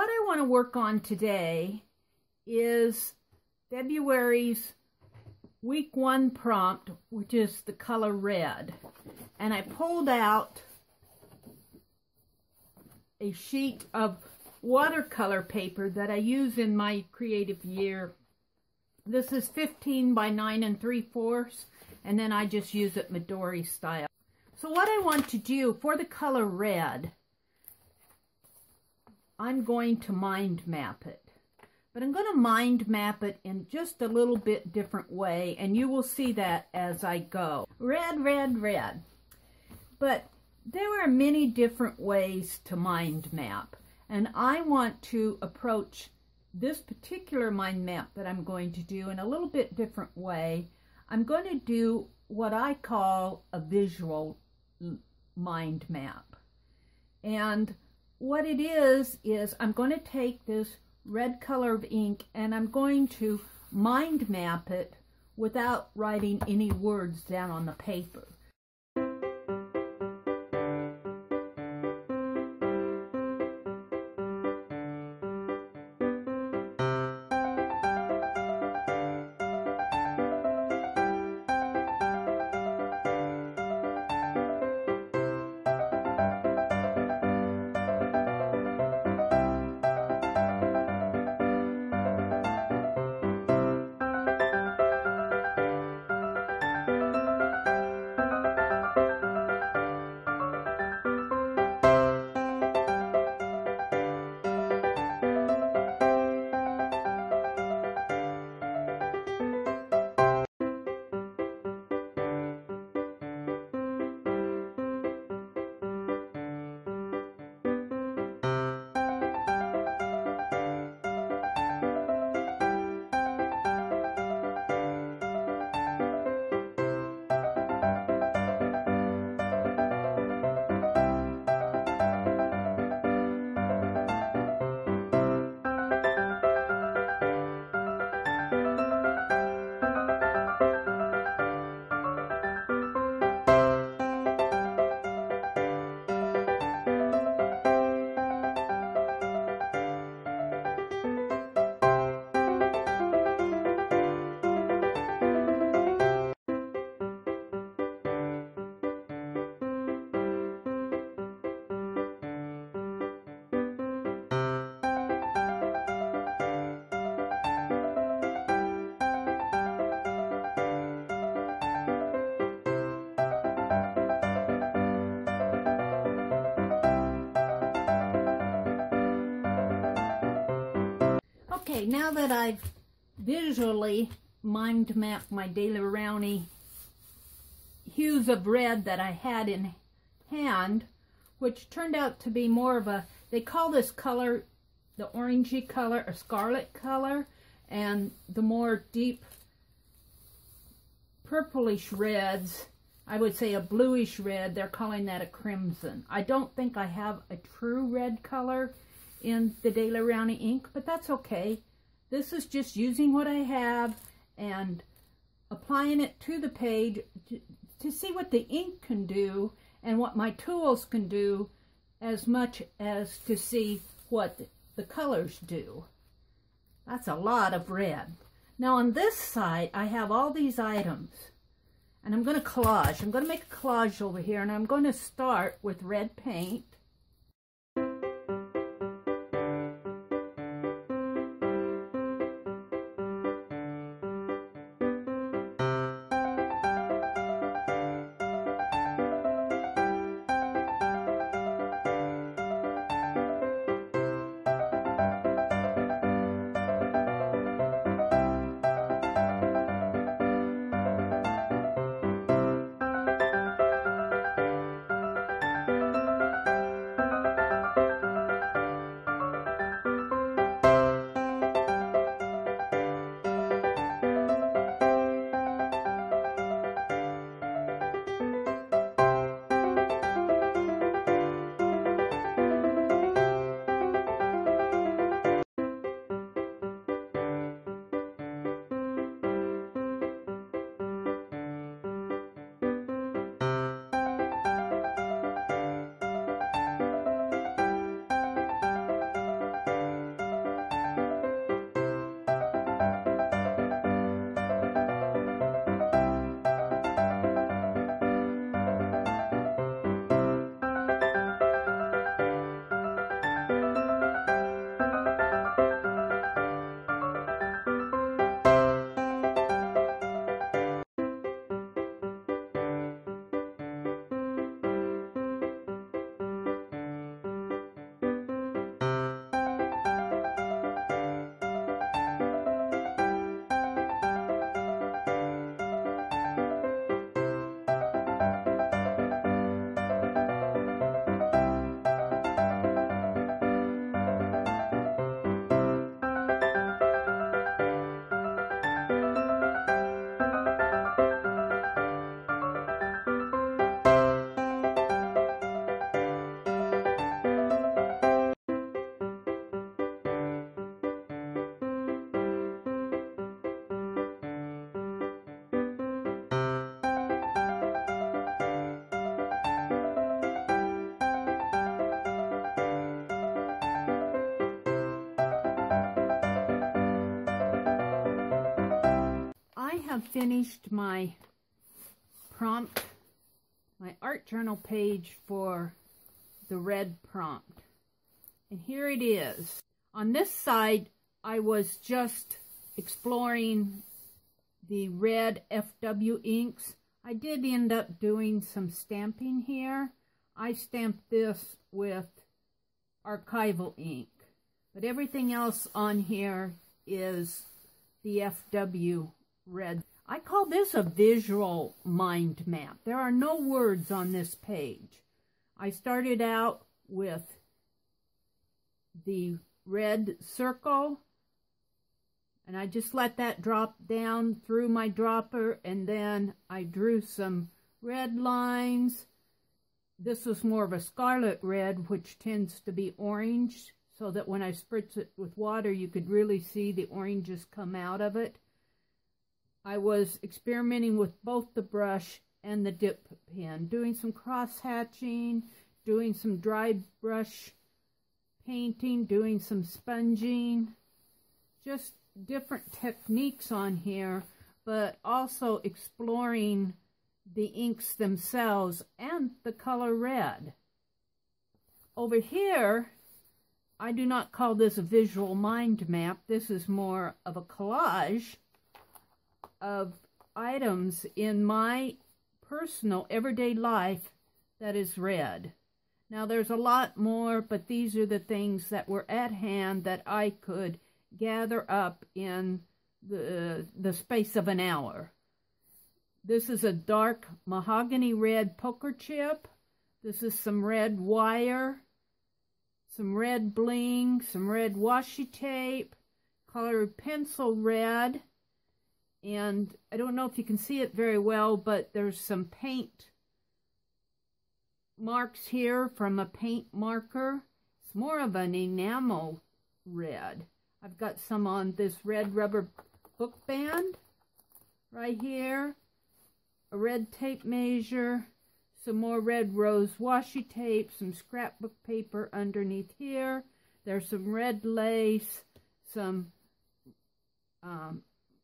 what I want to work on today is February's week 1 prompt, which is the color red. And I pulled out a sheet of watercolor paper that I use in my creative year. This is 15 by 9 3/4, and then I just use it Midori style. So what I want to do for the color red, I'm going to mind map it. But I'm going to mind map it in just a little bit different way, and you will see that as I go. Red, red, red. But there are many different ways to mind map, and I want to approach this particular mind map that I'm going to do in a little bit different way. I'm going to do what I call a visual mind map. And what it is I'm going to take this red color of ink and I'm going to mind map it without writing any words down on the paper. Okay, now that I've visually mind mapped my Daler Rowney hues of red that I had in hand, which turned out to be more of a, they call this color the orangey color or scarlet color, and the more deep purplish reds, I would say a bluish red, they're calling that a crimson. I don't think I have a true red color in the Daler Rowney ink, but that's okay. This is just using what I have and applying it to the page to see what the ink can do and what my tools can do, as much as to see what the colors do. That's a lot of red. Now on this side, I have all these items, and I'm going to collage. I'm going to make a collage over here, and I'm going to start with red paint. I have finished my prompt, my art journal page for the red prompt. And here it is. On this side, I was just exploring the red FW inks. I did end up doing some stamping here. I stamped this with archival ink, but everything else on here is the FW red. I call this a visual mind map. There are no words on this page. I started out with the red circle, and I just let that drop down through my dropper, and then I drew some red lines. This was more of a scarlet red, which tends to be orange, so that when I spritz it with water, you could really see the oranges come out of it. I was experimenting with both the brush and the dip pen, doing some cross-hatching, doing some dry brush painting, doing some sponging, just different techniques on here, but also exploring the inks themselves and the color red. Over here, I do not call this a visual mind map. This is more of a collage of items in my personal everyday life that is red. Now there's a lot more, but these are the things that were at hand that I could gather up in the space of an hour. This is a dark mahogany red poker chip. This is some red wire, some red bling, some red washi tape, colored pencil red, and I don't know if you can see it very well, but there's some paint marks here from a paint marker. It's more of an enamel red. I've got some on this red rubber book band right here, a red tape measure, some more red rose washi tape, some scrapbook paper underneath here. There's some red lace, some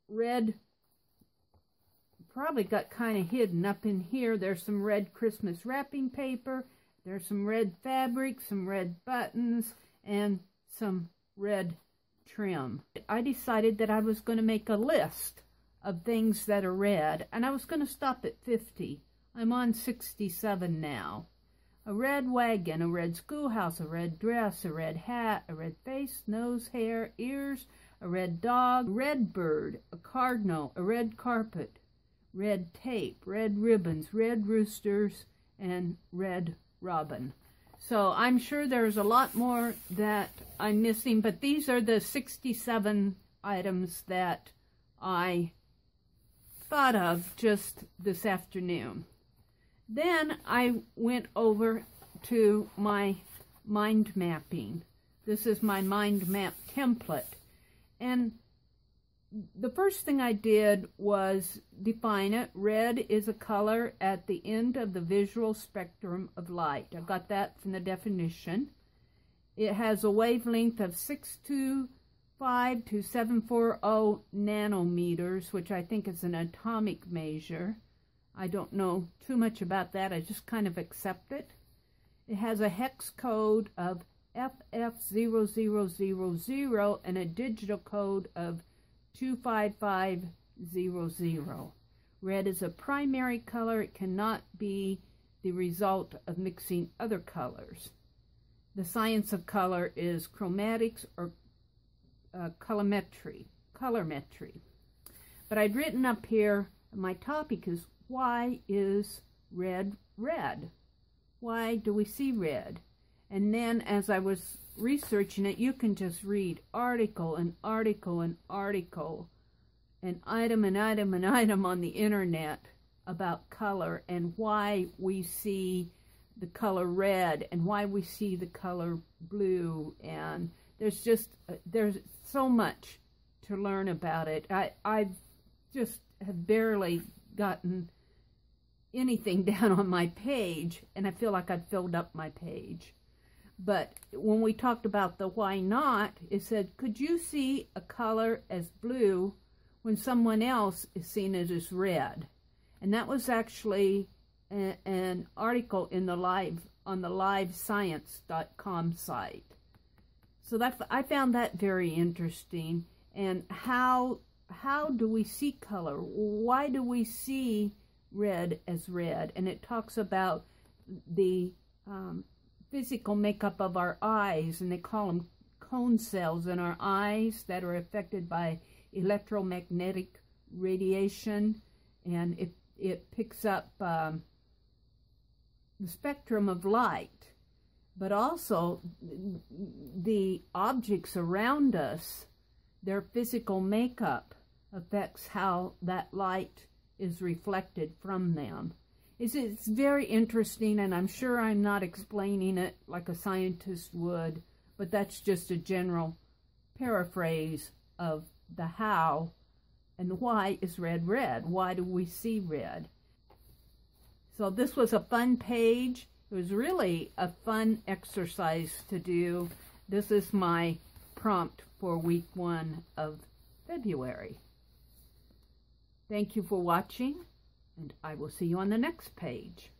red, probably got kind of hidden up in here. There's some red Christmas wrapping paper. There's some red fabric, some red buttons, and some red trim. I decided that I was going to make a list of things that are red, and I was going to stop at 50. I'm on 67 now. A red wagon, a red schoolhouse, a red dress, a red hat, a red face, nose, hair, ears, a red dog, red bird, a cardinal, a red carpet, red tape, red ribbons, red roosters, and red robin. So I'm sure there's a lot more that I'm missing, but these are the 67 items that I thought of just this afternoon. Then I went over to my mind mapping. This is my mind map template. And the first thing I did was define it. Red is a color at the end of the visual spectrum of light. I got that from the definition. It has a wavelength of 625 to 740 nanometers, which I think is an atomic measure. I don't know too much about that. I just kind of accept it. It has a hex code of FF0000 and a digital code of 25500. Red is a primary color. It cannot be the result of mixing other colors. The science of color is chromatics or colorimetry. But I'd written up here, my topic is, why is red red? Why do we see red? And then as I was researching it, you can just read article and article and article, and item and item and item on the internet about color and why we see the color red and why we see the color blue. And there's so much to learn about it. I just have barely gotten anything down on my page, and I feel like I've filled up my page. But when we talked about the why not, it said, could you see a color as blue when someone else is seeing it as red. And that was actually an article in on the livescience.com site. So I found that very interesting. And how do we see color? Why do we see red as red? And it talks about the physical makeup of our eyes, and they call them cone cells in our eyes that are affected by electromagnetic radiation, and it picks up the spectrum of light. But also the objects around us, their physical makeup affects how that light is reflected from them. It's very interesting, and I'm sure I'm not explaining it like a scientist would, but that's just a general paraphrase of the how and why is red red. Why do we see red? So this was a fun page. It was really a fun exercise to do. This is my prompt for week 1 of February. Thank you for watching, and I will see you on the next page.